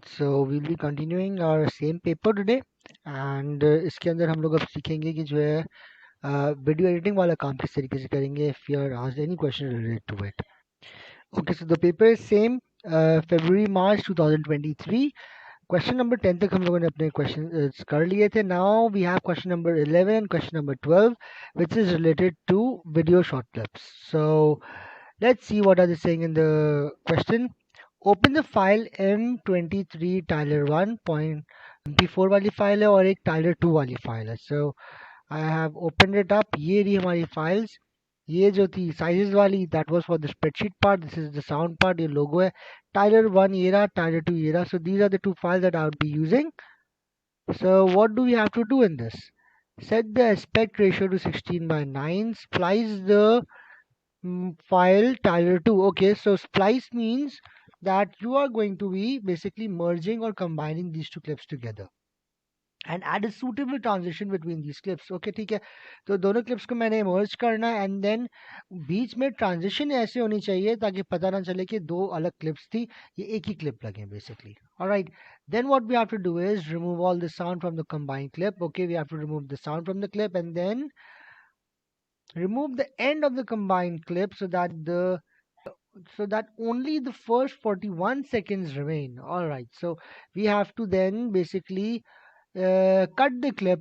so we'll be continuing our same paper today and इसके अंदर हम लोग अब सीखेंगे कि जो है वीडियो एडिटिंग वाला काम किस तरीके से करेंगे if you are asked any question related to it. Okay, so the paper is same February March 2023. Question number 10 तक हम लोगों ने अपने questions कर लिए थे. Now we have question number 11 and question number 12 which is related to video short clips. So let's see what are they saying in the question. Open the file M23 Tyler 1.mp4 वाली file है और एक Tyler 2 वाली file है. So I have open it up. ये रही हमारी files. ये जो थी साइजेस वाली that was for the spreadsheet part. This is the sound part. ये लोगो है. टाइलर 1 ये रहा, टाइलर 2 ये रहा. So these are the two files that I would be using. So what do we have to do in this? Set the aspect ratio to 16:9. Splice the file Tyler 2. Okay, so splice means that you are going to be basically merging or combining these two clips together and add a suitable transition between these clips. Okay, ठीक है. तो दोनों clips को मैंने merge करना है and then बीच में transition ऐसे होनी चाहिए ताकि पता ना चले कि दो अलग clips थी, ये एक ही clip लगे basically. Alright, then what we have to do is remove all the sound from the combined clip. Okay, we have to remove the sound from the clip and then remove the end of the combined clip so that only the first 41 seconds remain. All right, so we have to then basically cut the clip,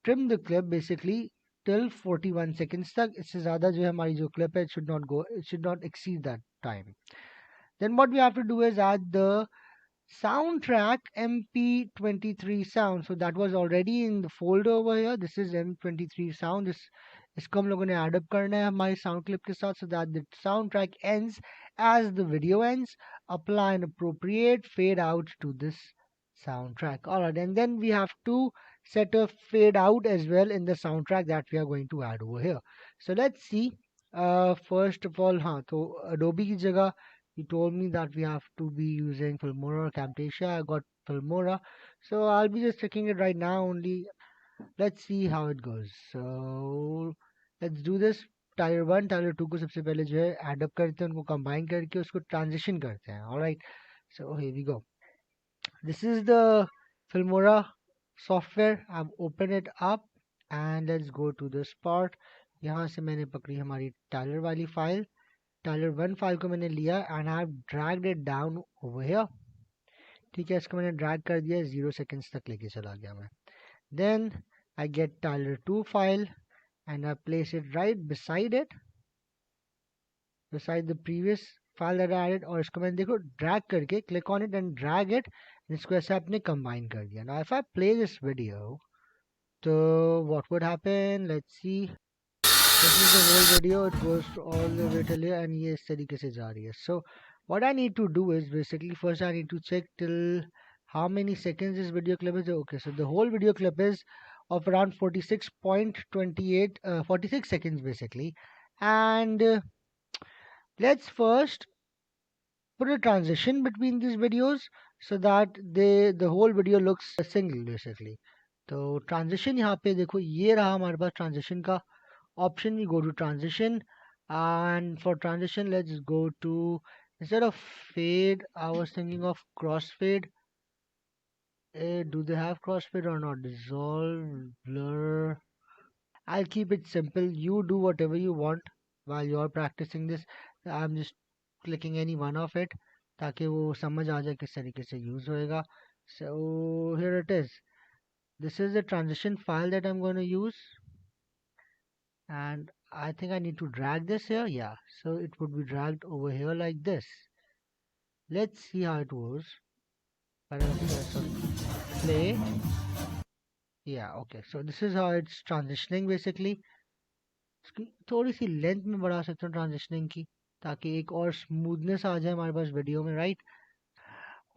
trim the clip basically till 41 seconds तक. इससे ज़्यादा जो है हमारी जो clip है it should not exceed that time. Then what we have to do is add the soundtrack MP23 sound. So that was already in the folder over here. This is M23 sound. इसको हम लोगों ने add up करना है हमारे sound clip के साथ so that the soundtrack ends as the video ends. Apply an appropriate fade out to this soundtrack. Alright, and then we have to set a fade out as well in the soundtrack that we are going to add over here. So let's see. First of all, तो Adobe की जगह he told me that we have to be using Filmora or Camtasia. I got Filmora, so I'll be just checking it right now only. Let's see how it goes. So let's do this. Tyre 1 tyre 2 को सबसे पहले जो है add up करते हैं, उनको combine करके उसको ट्रांजिशन करते हैं. Alright, so here we go. This is the Filmora software. I've opened it up and let's go to this part. यहाँ से मैंने पकड़ी हमारी टाइलर वाली फाइल. टाइलर 1 फाइल को मैंने लिया and I've dragged it down over here. ठीक है, इसको मैंने ड्रैग कर दिया, 0 seconds तक लेके चला गया मैं. Then I get Tyler 2 file and I place it right beside the previous file that I added. और इसको मैंने देखो ड्रैग करके click on it and drag it. इसको ऐसे आपने combine कर दिया. Now if I play this video, so what would happen? Let's see. This is the whole video. It goes all the way till here and ये इस तरीके से जा रही है. So what I need to do is basically first I need to check till how many seconds this video clip is. Okay, so the whole video clip is of around 46.28 46 seconds basically. And let's first put a transition between these videos so that the whole video looks single basically. तो transition यहाँ पे देखो ये रहा हमारे पास transition का option. We go to transition and for transition let's go to, instead of fade I was thinking of crossfade. Do they have crossfade or not? Dissolve, blur. I'll keep it simple. You do whatever you want while you're practicing this. I'm just clicking any one of it ताकि वो समझ आ जाए किस तरीके से use होएगा. So here it is. This is the transition file that I'm going to use and I think I need to drag this here. Yeah, so it would be dragged over here like this. Let's see how it goes. Play. Yeah, okay, so this is how it's transitioning basically. इसकी थोड़ी C length में बढ़ा सकते हो transitioning की ताकि एक और स्मूथनेस आ जाए हमारे पास वीडियो में. Right,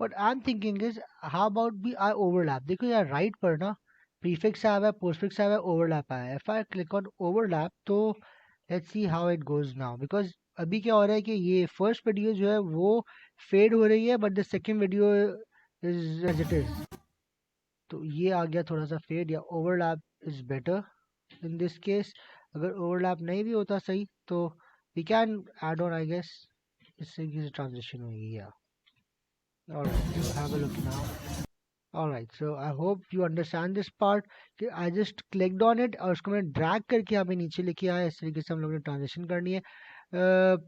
what I am thinking is how about be I overlap. देखो यार राइट पर ना प्रीफिक्स आया हुआ है, पोस्टफिक्स आया हुआ है, ओवरलैप आया है. If I click on overlap तो let's see how it goes now. Because अभी क्या हो रहा है कि ये फर्स्ट वीडियो जो है वो फेड हो रही है but the second video is as it is. तो ये आ गया थोड़ा सा फेड या overlap is better in this case. अगर ओवरलैप नहीं भी होता सही तो we can add on I guess. इससे की ट्रांजिशन होगी. या Alright, so have a look now. Alright, so I hope you understand this part कि I just clicked on it और उसको मैंने drag करके यहाँ पे नीचे लेके आया. इस तरीके से हम लोगों ने ट्रांजेक्शन करनी है.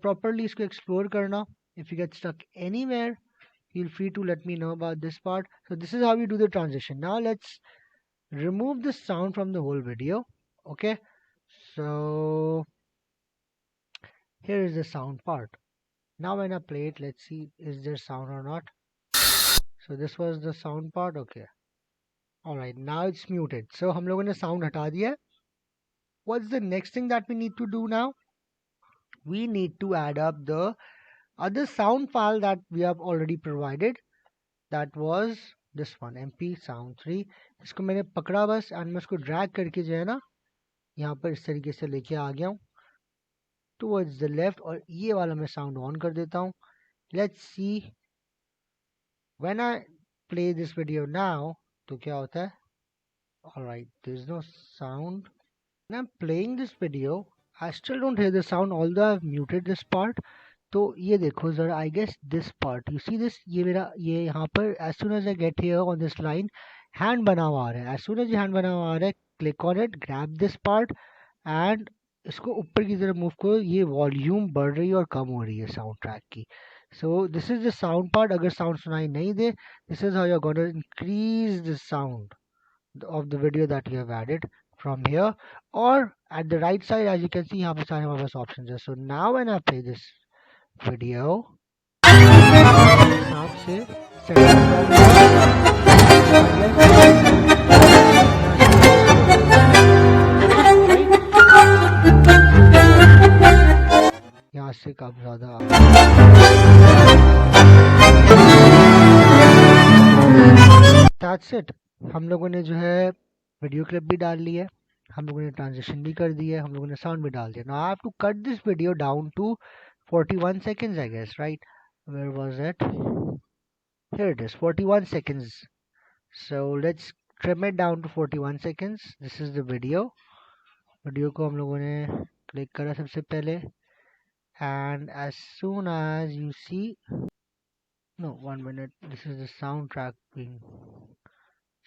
Properly इसको explore करना. If you get stuck anywhere, feel free to let me know about this part. So this is how you do the transition. Now let's remove the sound from the whole video. Okay, so here is the sound part. Now when I play it, let's see is there sound or not. So this was the sound part. Okay, alright, now it's muted. So हम लोगों ने sound हटा दिया है. What's the next thing that we need to do now? We need to add up the other sound file that we have already provided. That was this one, mp sound3. इसको मैंने पकड़ा बस and मैं इसको drag करके जो है ना यहाँ पर इस तरीके से लेके आ गया हूँ towards the left और ये वाला मैं sound on कर देता हूँ. Let's see when I play this video now तो क्या होता है. Alright, there's no sound. When I'm playing this video, I still don't hear the sound although I've muted this part. तो ये देखो ज़रा, I guess this part, you see this, ये मेरा ये यहाँ पर as soon as I get here on this line, hand बना हुआ आ रहा है. As soon as ये hand बना हुआ आ रहा है, click on it, grab this part and इसको ऊपर की तरफ मूव करो. ये वॉल्यूम बढ़ रही है और कम हो रही है साउंड ट्रैक की. So this is the sound part. अगर साउंड सुनाई नहीं दे, this is how you're going to increase the sound of the video that you have added from here. Or at the right side, as you can see, यहाँ पे सारे हमारे पास options है. So now when I play this video, हिसाब से यहाँ से काफी ज्यादा That's it. हम लोगों ने जो है वीडियो क्लिप भी डाल ली है, हम लोगों ने ट्रांजिशन भी कर दी है, हम लोगों ने साउंड भी डाल दिया. Now I have to cut this video down to 41 seconds, I guess, right? Where was it? Here it is, 41 seconds. So let's trim it down to 41 seconds. This is the video. Video को हम लोगों ने click करा सबसे पहले, and as soon as you see, no, 1 minute, this is the soundtrack being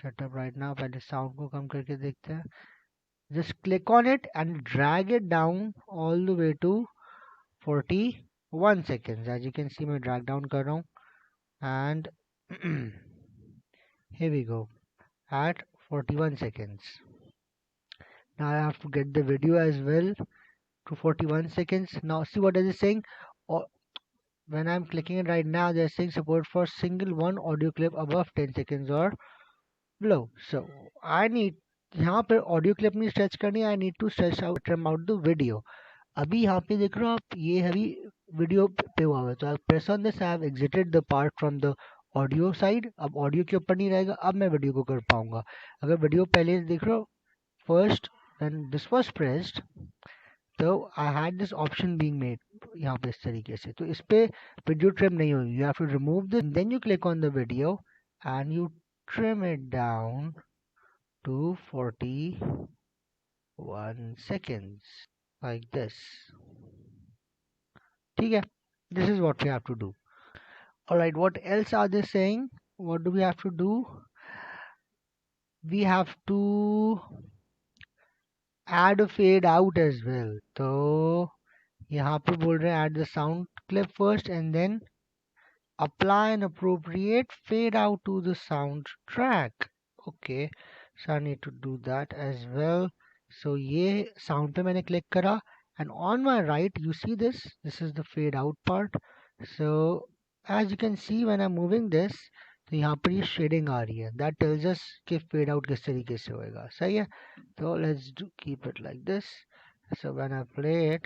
set up right now. पहले sound को कम करके देखते हैं. Just click on it and drag it down all the way to 41 seconds. As you can see, मैं drag down कर रहा हूँ and here we go at 41 seconds. Now I have to get the video as well to 41 seconds. Now see what is it saying? When I'm clicking it right now, they're saying support for single one audio clip above 10 seconds or below. So I need यहाँ पर audio clip नहीं stretch करनी, I need to stretch out trim out the video. अभी यहाँ पे देख रहे हो आप, ये अभी वीडियो पे हुआ है, तो आई press on this, I have exerted the part from the audio side. अब ऑडियो के ऊपर नहीं रहेगा, अब मैं वीडियो को कर पाऊंगा. अगर वीडियो पहले देख रहे हो, first when this was pressed, तो I had this option being made यहाँ पे इस तरीके से, तो इस पे वीडियो ट्रिम नहीं होगी. You have to remove this, then you click on the video and you trim it down to 41 seconds like this. ठीक है, this is what we have to do. Alright, what else are they saying? What do we have to do? We have to add a fade out as well. तो यहाँ पे बोल रहे हैं add the sound clip first and then apply an appropriate fade out to the sound track. Okay, so I need to do that as well. So ये sound पे मैंने click करा and on my right you see this is the fade out part. So as you can see when I'm moving this, तो यहाँ पर ये shading आ रही है. That tells us कि fade out किस तरीके से होएगा. सही है, तो let's keep it like this. So when I play it,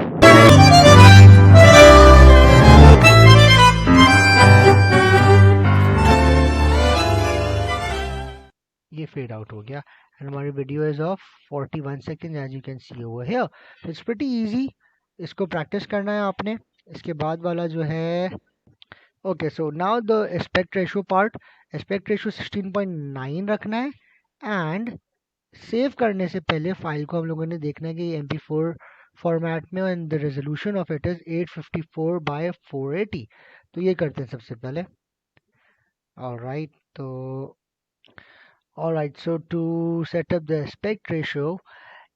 ये फेड आउट हो गया and हमारी video is of 41 seconds as you can see over here. So it's pretty easy. इसको प्रैक्टिस करना है आपने. इसके बाद वाला जो है, okay, so now the aspect ratio part. aspect ratio 16.9 रखना है and सेव करने से पहले फाइल को हम लोगों ने देखना है कि mp4 फॉर्मेट में and the resolution of it is 854 by 480. तो ये करते हैं सबसे पहले. Alright, so to set up the aspect ratio,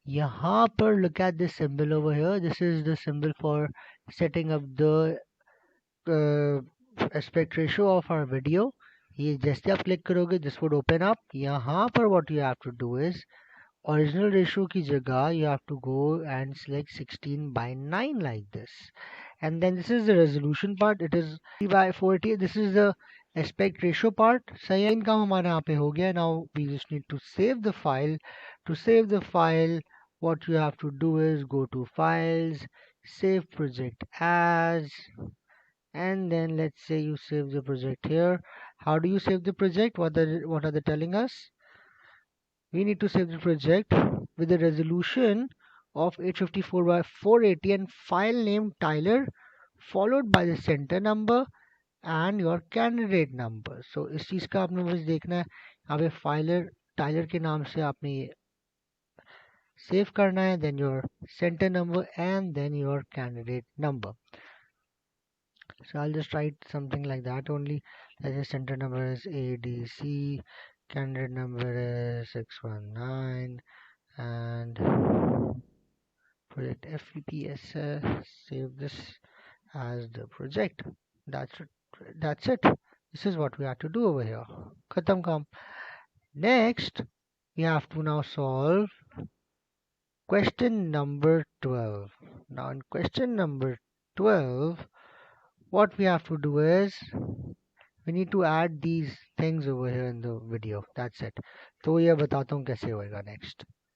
यहाँ पर look at this symbol over here. This is the symbol for setting up the uh, aspect ratio of our video. ये जैसे आप click करोगे, this would open up. यहाँ पर what you have to do is original ratio की जगह you have to go and select 16:9 like this, and then this is the resolution part. It is 3/480. This is the aspect ratio part. सही है, काम हमारा यहाँ पे हो गया. Now we just need to save the file. To save the file, what you have to do is go to files, save project as, and then let's say you save the project here. How do you save the project? What are they telling us? We need to save the project with a resolution of 854 by 480 and file name Tyler, followed by the center number and your candidate number. So इस चीज का आपने बस देखना है, यहाँ पे filer Tyler के नाम से आपने ये सेव करना है, then your center number and then your candidate number. So I'll just write something like that only. Let's say center number is ADC, candidate number is 619, and project FEPS, save this as the project. That's it. That's it. This is what we have to do over here. Khatam kam. Next, we have to now solve question number 12. Now in question number 12, what we have to do is we need to add these things over here in the video. That's it. तो ये बताता हूँ कैसे होएगा next.